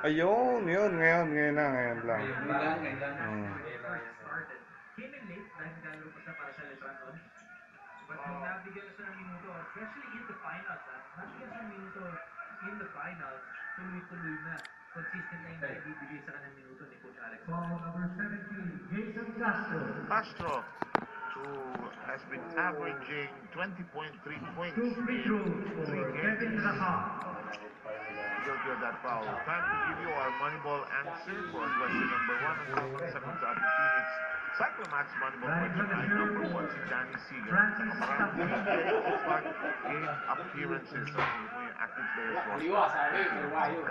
Ayun, yun. Ngayon lang. Ngayon lang. Came in late dahil naglalaro pa siya para sa Letran noon. But nung nabigyan siya ng minuto, especially in the finals, nabigyan siya ng minuto in the finals, tuloy-tuloy na. Consistent na yung naibibigay sa kanyang minuto ni Coach Alex. Ball number 17, Jason Castro. Castro, who has been averaging 20.3 points Two free throws for Kevin Raha. Guilty of that foul. Time to give you our Moneyball answer for question number 1 and second sa ating Phoenix Cyclomax Moneyball question ay number 1 si Danny Seager. Nakamarami game appearances sa mga active players roster. Liwa, sabi, kawayo.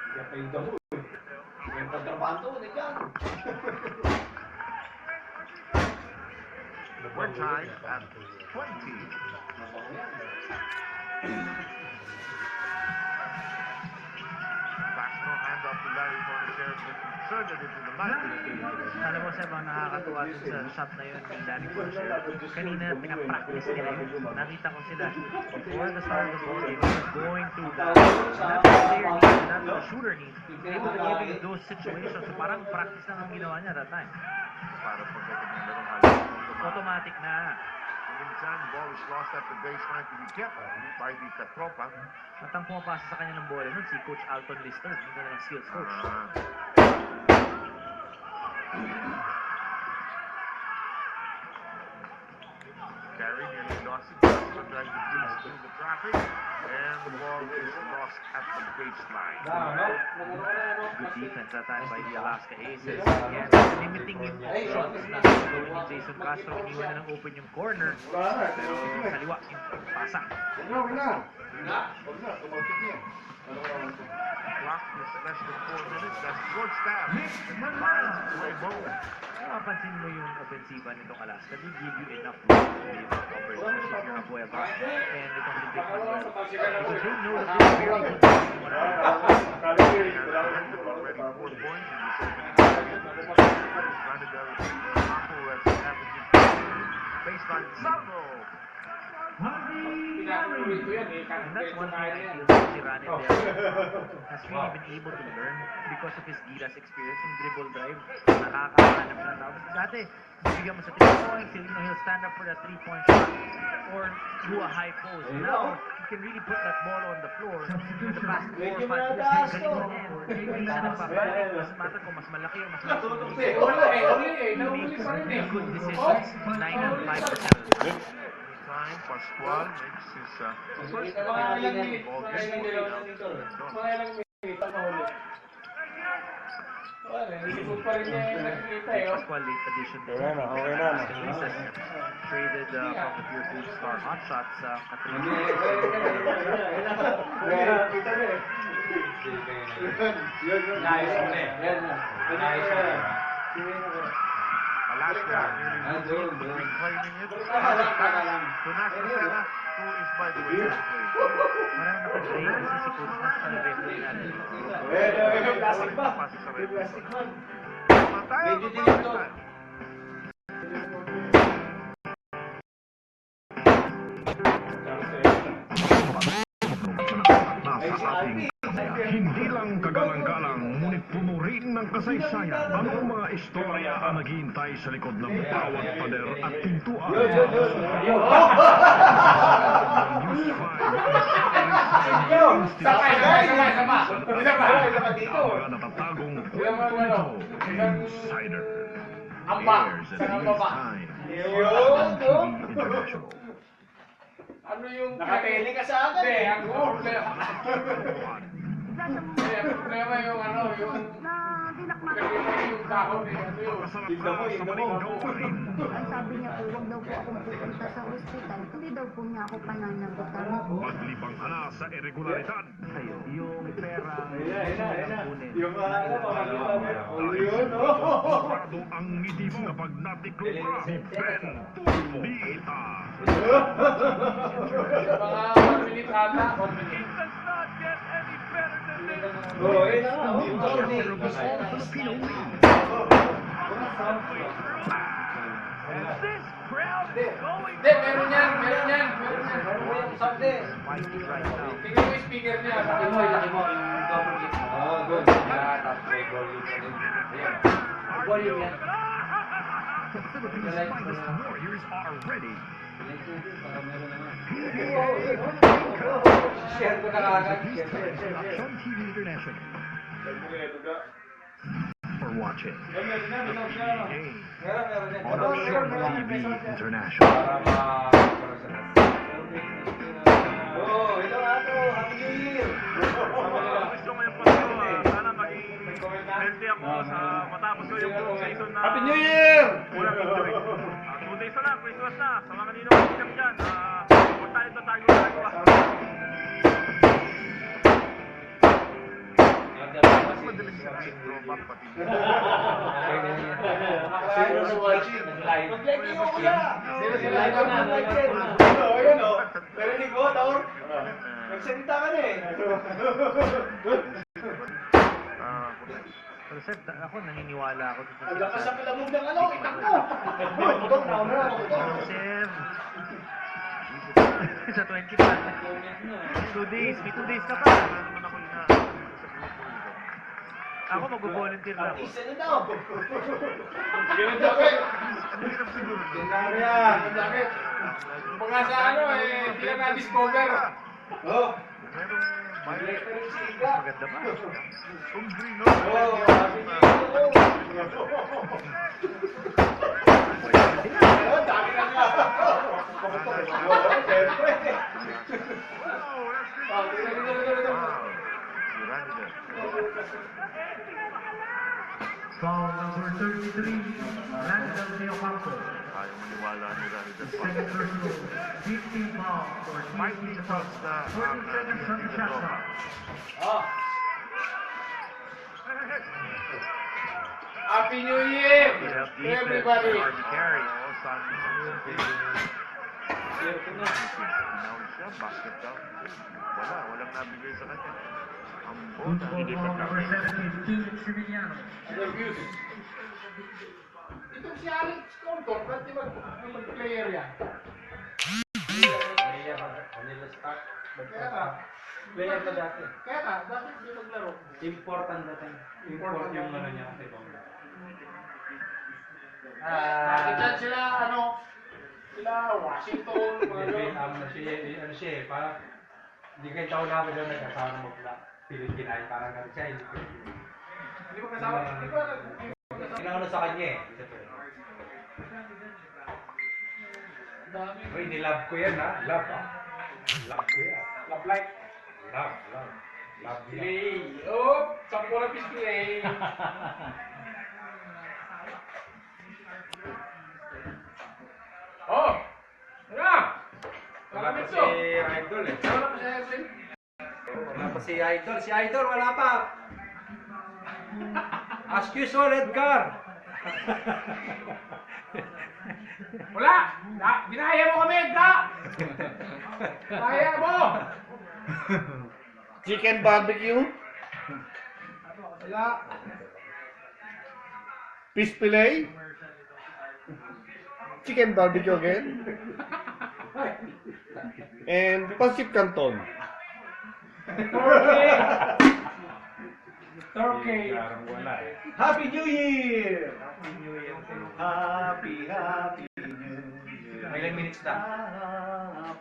Kaya pa yung damo eh. Yung kontrabando, nandiyan. We're tied at 20. Castro, hand off to Larry Fornicer, inserted into the line. Alam mo, Seb, ang nakakatuwa dun sa shot na yun ni Danny Fornicer. Kanina, pinapractice nila yun. Nakita ko sila before the start of the ball game, going through that. Not the player needs, not the shooter needs. Able to give in those situations. So parang practice lang ang ginawa niya that time. Para pagdating ng larong halos. Automatic na. Minsan, ball is lost at the baseline to be kept by the Katropa. At ang pumapasa sa kanya ng bola nun, si Coach Alton Lister, yung ng skills coach. Carry nearly lost it. Castro trying to breeze through the traffic. And the ball is lost at the baseline. Good defense that time by the Alaska Aces. Again, limiting yung shots na gawin ni Jason Castro. Iniwan na ng open yung corner. Pero kaliwa yung pasa. Clock is less than 4 minutes. That's short stab. Finds way home. Napansin mo yung ofensiva nitong Alaska. They give you enough room to be able to cover, especially if you're a boy above. And itong si Dick Manuel. Because they know that they're very good at one Already 4 points in this opening period. Ranidel Paco has averaging baseline salvo. And that's one thing I feel that si Ranidel has really been able to learn because of his Gilas experience in dribble drive. Nakakahanap na tao. Dati, bigyan mo sa 3 points, he'll stand up for that 3-point shot or do a high post. Now, he can really put that ball on the floor. In the past 4 or 5 years, galing na yan. Hindi siya nagpapalik. Doesn't matter kung mas malaki o mas malaki. He makes good decisions 9 and 5%. Time, Pascual makes his first Mga ilang ball minute, mga game ilang dito. Mga ilang minute, ang mahuli. Wala, hindi ko pa rin niya nakikita eh. Pascual late addition din. Okay na. Traded from the Pure Food Star Hot Shots Katrina. Kita mo eh. Nice mo eh. Nice mo eh. Alaska nearly reclaiming it. To Nakasana, who is by the way play. Parang nakapray kasi si Coach na sa referee natin. Plastic ba? Pasa sa red. Plastic man. Tayo Medyo din ito. Hindi lang kagalang-galang, ngunit puno rin ng kasaysayan ang mga istorya ang naghihintay sa likod ng bawat pader at pintuan. Ang mga natatagong kwento nito, Insider. Airs at this time on TV International. Ano yung... Nakatele ka sa akin eh. Ang problema. Ang problema yung ano, yung... Yung kahon eh. Ano yun? Ang sabi niya po, huwag daw po akong pupunta sa ospital. Hindi daw po niya ako pananagutan. Maglibang ka na sa irregularidad. Yung pera, Yung ano, Yun, Sigurado ang ngiti mo kapag natiklo ka. Ben Tulita. mga 1 minute ata. 1 minute. Oo, eh na nga. Filipino win. Hindi, meron yan. Meron yan. Sabi. Mikey right now. Tingnan mo yung speaker niya. Laki mo. doon. Tapos may volume na doon. Ayan. Volume yan. The Philippines' finest warriors are ready. Share ko na kagad. Action TV International. For watching the game on Action TV International. Gusto ko yung Pasko, sana maging healthy ako sa matapos ko yung buong season na Happy New Year! walang injury. 2 days na lang, Christmas na. Sa mga ninong kami dyan, punta ito tayo nagawa. Madaling sila si throwback pati. Nagsalita ka na eh. Pero sir, ako naniniwala ako dito Ang lakas ang kalamog ng ano, itak mo. Butok na ako na. Sir, sa 20 pa. 2 days, may 2 days ka pa. Ako mag-volunteer na ako. Isa na daw. Ganun jacket. Tingnan mo yan. Jacket. Mga sa ano eh, hindi na na-discover. Oh. Maganda ba? Kung green, no? Oh, Happy New Year. Ayun, dami na nga. Siyempre. Foul number 33, Randall De Ocampo. Ayaw maniwala ni Randall. Second personal, 15 foul for Fighting fouls na 40 seconds on the shot clock. Happy New Year! Good To everybody! Carry. Oo, saan tinawag siya, basket daw. Walang nabigay sa kanya. Ang Good bola, for hindi foul pa number 17, Felix Similiano. Reviews. Itong si Alex Compton, ba't di mag-player yan? Player, Manila Stock. Kaya ka. Player na dati. Kaya ka, bakit di maglaro? Important dati. Important yung ano niya kasi bang. Nakita sila, ano, sila Washington, mga gano'n. Parang, hindi kayo taon namin doon nagkasama mo pala. Pilipinahin, parang gano'n siya, hindi Pilipino. Hindi ko kasama, hindi ko Inauna sa kanya eh. Uy, nilove ko yan ha. Love ha. Love ko yan. Love like. Love. Love play. Oh, sampo na play. Oh! Ano? Wala pa si Idol eh. Wala pa si Idol. Wala pa si Idol. Si Idol wala pa. As usual, Edgar. Wala! Ginaya mo kami, Edgar! Kaya mo! Chicken barbecue. Wala. Fish fillet. Chicken barbecue again. And pancit canton. Turkey. Happy New Year! Happy New Year. Happy New Year. May ilang minutes na. Oh,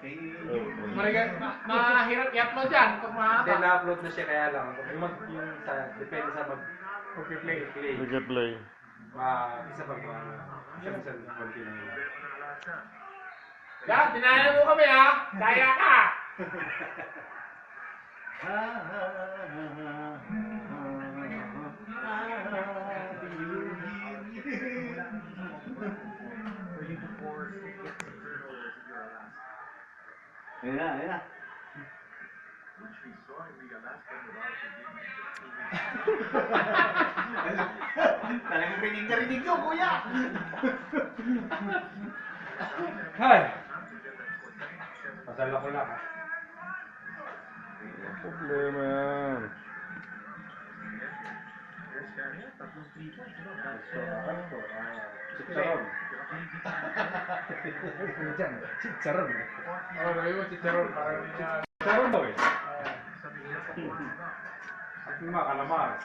Mahirap i-upload yan kung mahaba. Then na-upload na siya kaya lang. Yung sa, depende sa mag-play. Nag-play. Isa pag isang konti na yun. Ya, dinaya mo kami ha! Daya ka! Ayan na. Talagang rinig nyo, kuya! Hay! Pasala ko lang ha. Problema yan. Chicharon. Oh, lagay mo chicharon. Parang chicharon daw eh. Kalamar.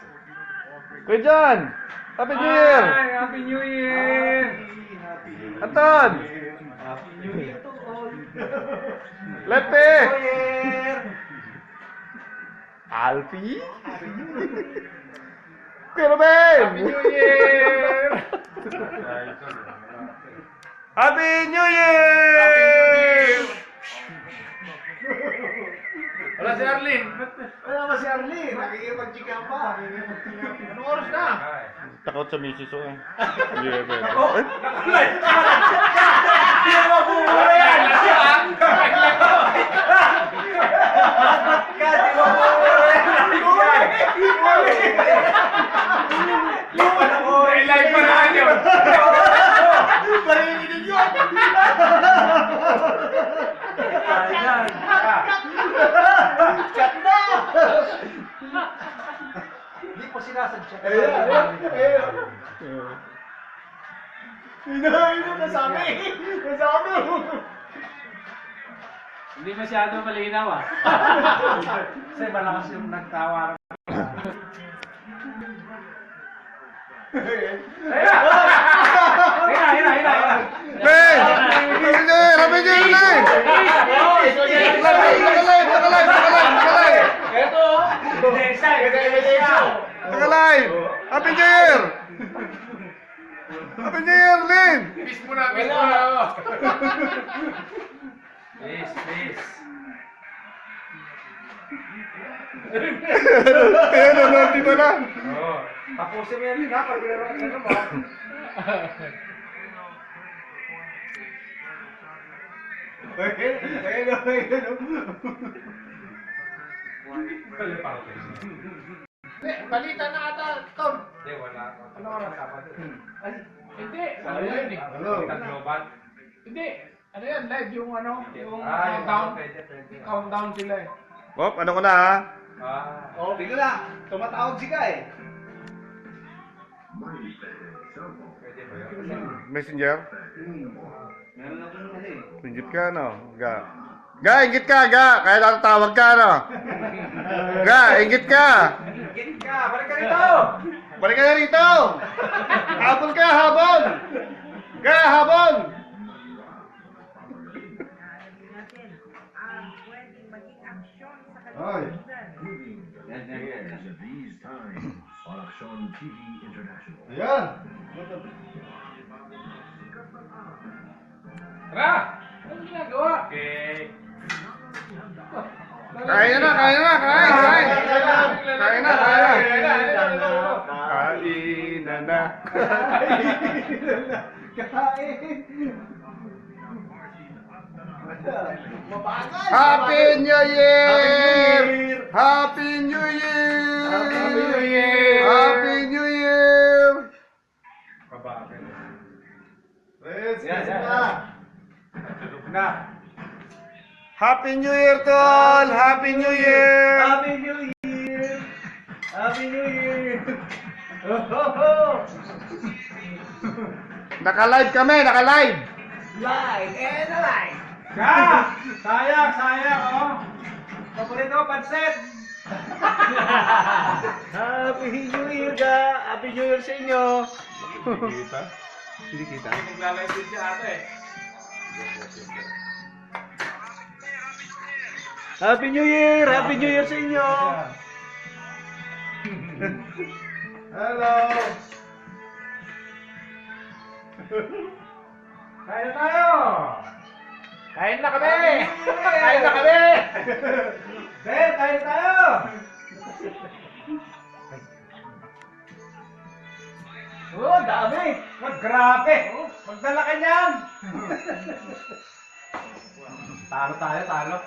Kuya John! Happy New Year! Ay, Happy New Year! Anton! Happy New Year to all. Lepe! New Year! Alfie? Kuya Ruben! Happy New Year! Happy New Year! Wala si Arlene. Wala ba si Arlene? Nakikipag-chika pa. Anong oras na? Takot sa misis ko eh. Hindi ba? Ako! Nakalive ka! Hindi mo mabubuhay yan! Kasi mabubuhay yan! Live pa na yun! Parinig yun! Cut na! Hindi po sinasadya. Nasabi! Nasabi! Hindi masyado malinaw ah. Kasi malakas yung nagtawa. Hina! Ben! Happy New Year! Happy New Year! Nakalive! Nakalive! Happy New Year! Happy New Year, Lin! Peace muna. Peace. Ayan, nanonood dito na. Oo. Tapusin mo yan ha, pag ano mo. Balita na ata, Tom. Hindi, wala. Ano oras dapat? Hindi. Ano yan eh? Balitan global. Hindi. Ano yan? Live yung ano? Yung Ah, yung countdown. pwede. Countdown sila eh. Hop, ano ko na ha? Ah. Oh, tingnan na. Tumatawag si Guy. Pwede ba yun? Messenger? Meron akong ano eh. Ingit ka, no? Ga. Ga, ingit ka, ga. Kaya natatawag ka, no? Ga, ingit ka. Git ka! Balik ka rito! Balik ka na rito. Habol ka, habol. Ga, habol. Ay. These times on Action TV International. Ayan. Tara! Anong ginagawa? Okay. Kain na, kain na, kain, kain. Kain na, kain na. Kain na na. Happy New Year! Happy New Year! Happy New Year! Happy New Year! Kabakit. Yes, Tulog na. Happy New Year to all! Happy New Year! Happy New Year! Happy New Year! Naka-live kami, naka-live! Live and alive! Ka! Sayang, oh! Paborito ko, pansit! Happy New Year, ga! Happy New Year sa inyo! Hindi kita? Nagla-live din siya ata eh. Happy New Year! Happy New Year sa inyo! Hello! Kain na tayo! Kain na kami! Kain na kami! Ben, kain na tayo! Oh, dami! Grabe! Magdala ka niyan! Talo tayo, talo.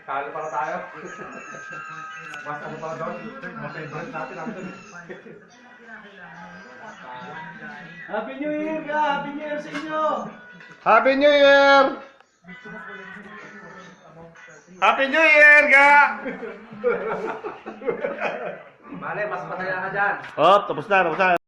Talo pala tayo. Mas ano pala doon? Mas favorite natin. Happy New Year ka! Happy New Year sa inyo! Happy New Year! Happy New Year, ga! Bale, mas masaya ka dyan. Oh, tapos na.